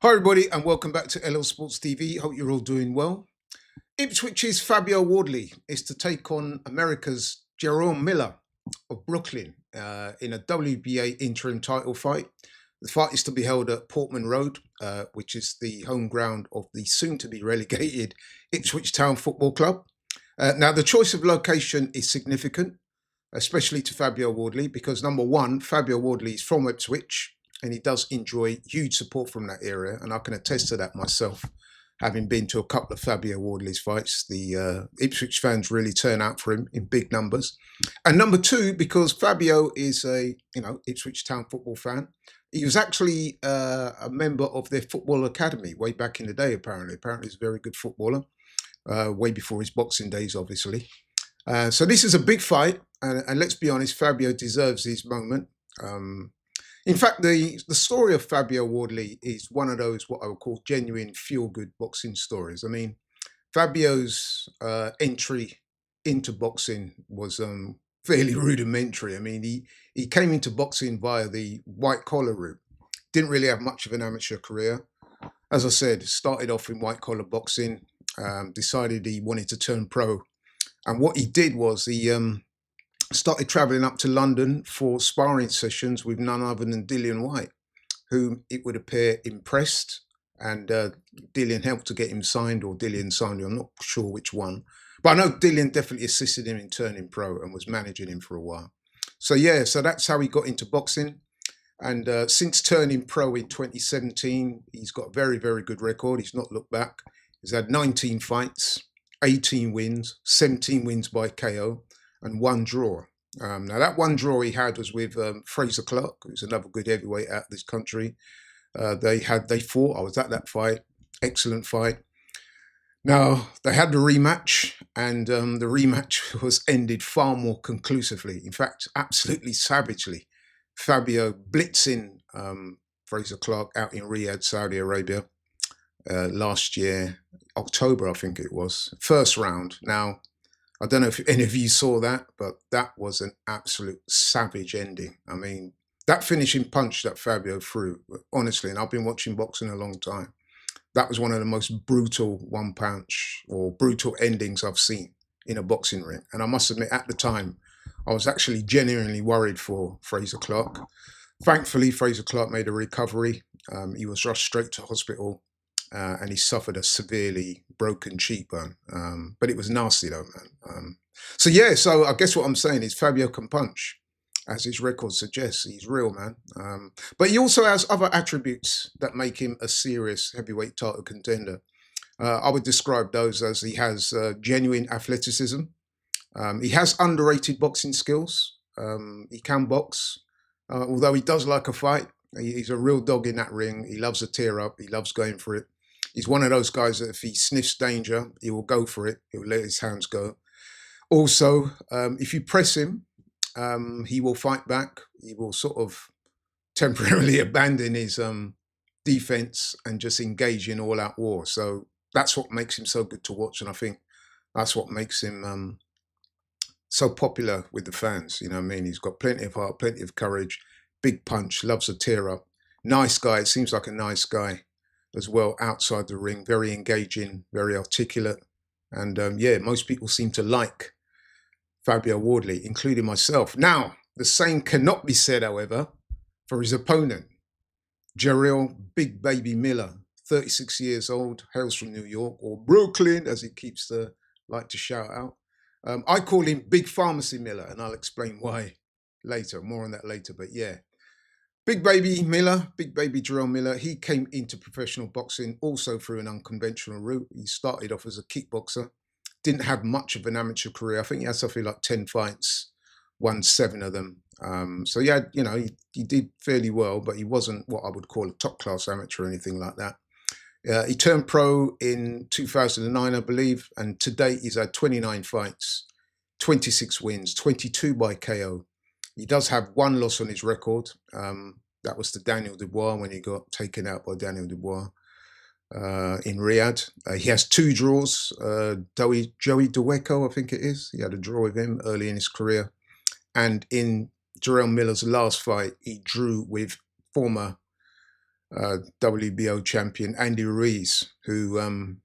Hi, everybody, and welcome back to LL Sports TV. Hope you're all doing well. Ipswich's Fabio Wardley is to take on America's Jarrell Miller of Brooklyn in a WBA interim title fight. The fight is to be held at Portman Road, which is the home ground of the soon-to-be relegated Ipswich Town Football Club. Now, the choice of location is significant, especially to Fabio Wardley, because number one, Fabio Wardley is from Ipswich, and he does enjoy huge support from that area, and I can attest to that myself, having been to a couple of Fabio Wardley's fights. The Ipswich fans really turn out for him in big numbers. And number two, because Fabio is a Ipswich Town football fan. He was actually a member of their football academy way back in the day. Apparently, he's a very good footballer. Way before his boxing days, obviously. So this is a big fight, and let's be honest, Fabio deserves his moment. In fact, the story of Fabio Wardley is one of those what I would call genuine feel-good boxing stories. I mean, Fabio's entry into boxing was fairly rudimentary. I mean, he came into boxing via the white-collar route. Didn't really have much of an amateur career. As I said, started off in white-collar boxing, decided he wanted to turn pro. And what he did was he started traveling up to London for sparring sessions with none other than Dillian White, whom it would appear impressed. And Dillian helped to get him signed, or Dillian signed him. I'm not sure which one. But I know Dillian definitely assisted him in turning pro and was managing him for a while. So, yeah, so that's how he got into boxing. And since turning pro in 2017, he's got a very, very good record. He's not looked back. He's had 19 fights, 18 wins, 17 wins by KO, and one draw. Now, that one draw he had was with Fraser Clark, who's another good heavyweight out of this country. They fought. I was at that fight. Excellent fight. Now, they had the rematch, and the rematch was ended far more conclusively. In fact, absolutely savagely. Fabio blitzing Fraser Clark out in Riyadh, Saudi Arabia, last year, October, I think it was. First round. Now, I don't know if any of you saw that, but that was an absolute savage ending. I mean, that finishing punch that Fabio threw, honestly, and I've been watching boxing a long time, that was one of the most brutal one punch or brutal endings I've seen in a boxing ring. And I must admit, at the time, I was actually genuinely worried for Fraser Clark. Thankfully, Fraser Clark made a recovery. He was rushed straight to hospital. And he suffered a severely broken cheekbone. But it was nasty though, man. So I guess what I'm saying is Fabio can punch, as his record suggests. He's real, man. But he also has other attributes that make him a serious heavyweight title contender. I would describe those as he has genuine athleticism. He has underrated boxing skills. He can box, although he does like a fight. He's a real dog in that ring. He loves a tear up. He loves going for it. He's one of those guys that if he sniffs danger, he will go for it. He will let his hands go. Also, if you press him, he will fight back. He will sort of temporarily abandon his defense and just engage in all-out war. So that's what makes him so good to watch, and I think that's what makes him so popular with the fans. You know what I mean? He's got plenty of heart, plenty of courage, big punch, loves a tear up. Nice guy. It seems like a nice guy as well outside the ring. Very engaging, very articulate. And most people seem to like Fabio Wardley, including myself. Now, the same cannot be said, however, for his opponent, Jarrell Big Baby Miller, 36 years old, hails from New York, or Brooklyn, as he keeps to like to shout out. I call him Big Pharmacy Miller, and I'll explain why later. More on that later, but yeah. Big Baby Miller, Big Baby Jarrell Miller, he came into professional boxing also through an unconventional route. He started off as a kickboxer, didn't have much of an amateur career. I think he had something like 10 fights, won 7 of them. So he had, he did fairly well, but he wasn't what I would call a top class amateur or anything like that. He turned pro in 2009, I believe, and to date he's had 29 fights, 26 wins, 22 by KO. He does have one loss on his record. That was to Daniel Dubois when he got taken out by Daniel Dubois in Riyadh. He has 2 draws. Joey Deweko, I think it is. He had a draw with him early in his career. And in Jarrell Miller's last fight, he drew with former WBO champion Andy Ruiz, who,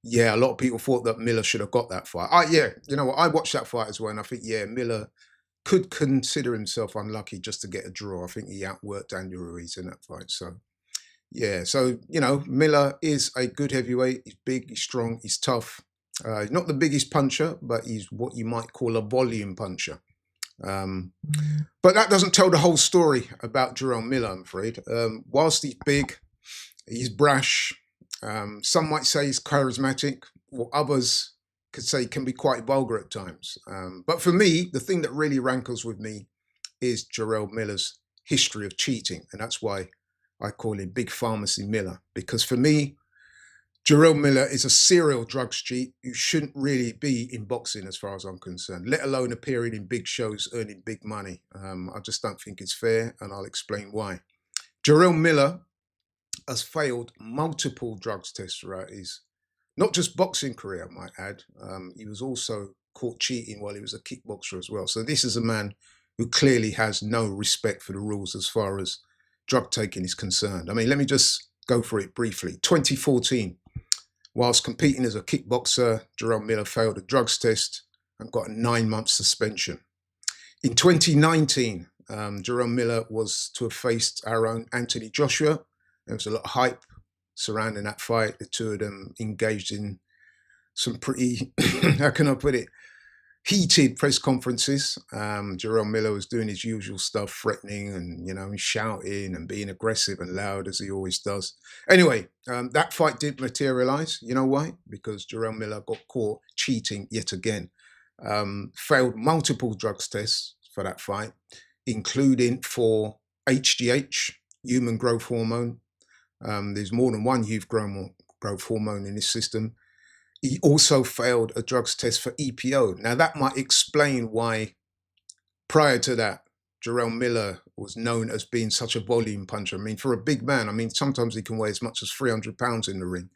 yeah, a lot of people thought that Miller should have got that fight. Yeah, you know what? I watched that fight as well, and I think, yeah, Miller could consider himself unlucky just to get a draw. I think he outworked Andy Ruiz in that fight. So, yeah, so, you know, Miller is a good heavyweight. He's big, he's strong, he's tough. He's not the biggest puncher, but he's what you might call a volume puncher. But that doesn't tell the whole story about Jarrell Miller, I'm afraid. Whilst he's big, he's brash. Some might say he's charismatic, or others could say can be quite vulgar at times. But for me, the thing that really rankles with me is Jarrell Miller's history of cheating. And that's why I call him Big Pharmacy Miller. Because for me, Jarrell Miller is a serial drugs cheat who shouldn't really be in boxing as far as I'm concerned, let alone appearing in big shows, earning big money. I just don't think it's fair, and I'll explain why. Jarrell Miller has failed multiple drugs tests throughout his, not just boxing career, I might add. He was also caught cheating while he was a kickboxer as well. So this is a man who clearly has no respect for the rules as far as drug taking is concerned. I mean, let me just go for it briefly. 2014, whilst competing as a kickboxer, Jarrell Miller failed a drugs test and got a 9-month suspension. In 2019, Jarrell Miller was to have faced our own Anthony Joshua. There was a lot of hype surrounding that fight. The two of them engaged in some pretty, how can I put it, heated press conferences. Jarrell Miller was doing his usual stuff, threatening and, you know, shouting and being aggressive and loud as he always does. Anyway, that fight did materialize. You know why? Because Jarrell Miller got caught cheating yet again. Failed multiple drugs tests for that fight, including for HGH, human growth hormone. There's more than one youth growth hormone in this system. He also failed a drugs test for EPO. Now, that might explain why, prior to that, Jarrell Miller was known as being such a volume puncher. I mean, for a big man, I mean, sometimes he can weigh as much as 300 pounds in the ring.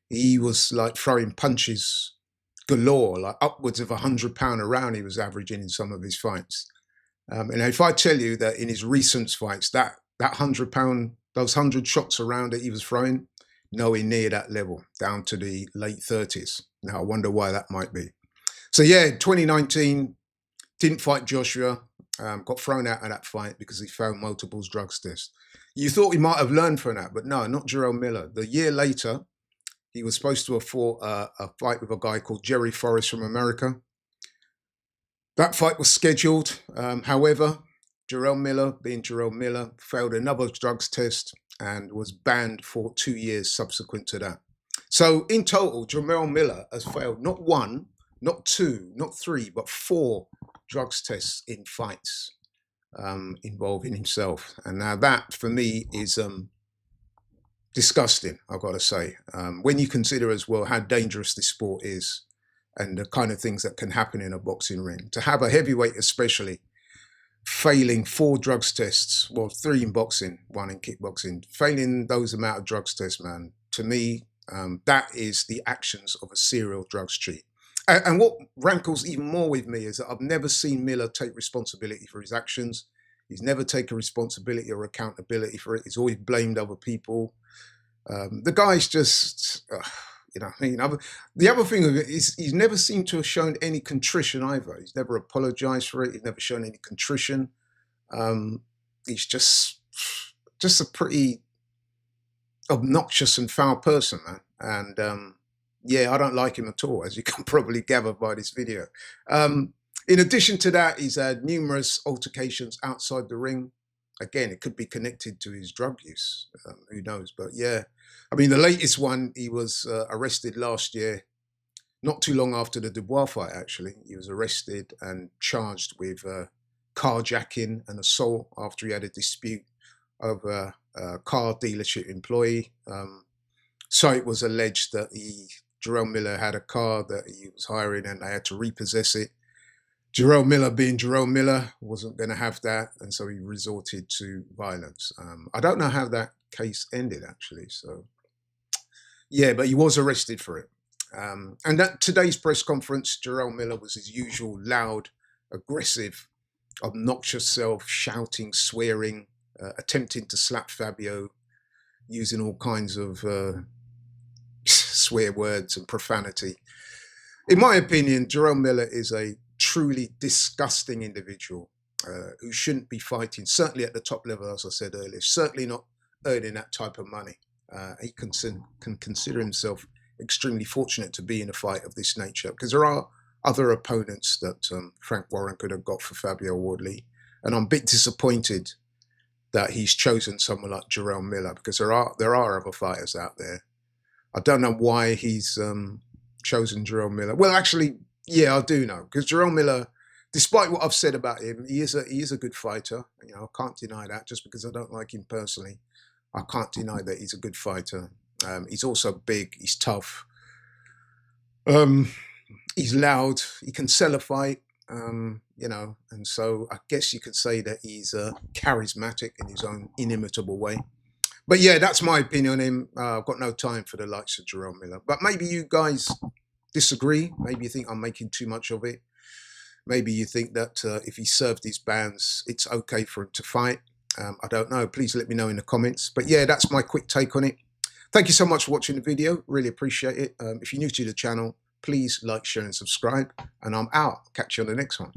He was like throwing punches galore, like upwards of 100-pound a round he was averaging in some of his fights. And if I tell you that in his recent fights, that 100-pound, those 100 shots around that he was throwing, nowhere near that level, down to the late 30s. Now, I wonder why that might be. So, yeah, 2019, didn't fight Joshua, got thrown out of that fight because he failed multiple drugs tests. You thought he might have learned from that, but no, not Jarrell Miller. The year later, he was supposed to have fought a fight with a guy called Jerry Forrest from America. That fight was scheduled. However, Jarrell Miller, being Jarrell Miller, failed another drugs test and was banned for 2 years subsequent to that. So in total, Jarrell Miller has failed not one, not two, not three, but 4 drugs tests in fights involving himself. And now that, for me, is disgusting, I've got to say. When you consider as well how dangerous this sport is and the kind of things that can happen in a boxing ring. To have a heavyweight especially failing 4 drugs tests, well, 3 in boxing, 1 in kickboxing, failing those amount of drugs tests, man, to me, that is the actions of a serial drugs cheat. And what rankles even more with me is that I've never seen Miller take responsibility for his actions. He's never taken responsibility or accountability for it. He's always blamed other people. The guy's just, you know, I mean, the other thing is he's never seemed to have shown any contrition either. He's never apologized for it. He's never shown any contrition. He's just a pretty obnoxious and foul person, man. And yeah, I don't like him at all, as you can probably gather by this video. In addition to that, he's had numerous altercations outside the ring. Again, it could be connected to his drug use. Who knows? But yeah, I mean, the latest one, he was arrested last year, not too long after the Dubois fight, actually. He was arrested and charged with carjacking and assault after he had a dispute over a car dealership employee. So it was alleged that Jarrell Miller had a car that he was hiring and they had to repossess it. Jarrell Miller, being Jarrell Miller, wasn't going to have that, and so he resorted to violence. I don't know how that case ended, actually. So, yeah, but he was arrested for it. And at today's press conference, Jarrell Miller was his usual loud, aggressive, obnoxious self, shouting, swearing, attempting to slap Fabio, using all kinds of swear words and profanity. In my opinion, Jarrell Miller is a truly disgusting individual who shouldn't be fighting, certainly at the top level, as I said earlier, certainly not earning that type of money. He can consider himself extremely fortunate to be in a fight of this nature, because there are other opponents that Frank Warren could have got for Fabio Wardley. And I'm a bit disappointed that he's chosen someone like Jarrell Miller, because there are other fighters out there. I don't know why he's chosen Jarrell Miller. Well, actually, yeah, I do know, because Jarrell Miller, despite what I've said about him, he is a good fighter. You know, I can't deny that. Just because I don't like him personally, I can't deny that he's a good fighter. He's also big. He's tough. He's loud. He can sell a fight. You know, and so I guess you could say that he's charismatic in his own inimitable way. But yeah, that's my opinion on him. I've got no time for the likes of Jarrell Miller. But maybe you guys disagree. Maybe you think I'm making too much of it. Maybe you think that if he served his bans, it's okay for him to fight. I don't know. Please let me know in the comments. But yeah, that's my quick take on it. Thank you so much for watching the video. Really appreciate it. If you're new to the channel, please like, share, and subscribe. And I'm out. Catch you on the next one.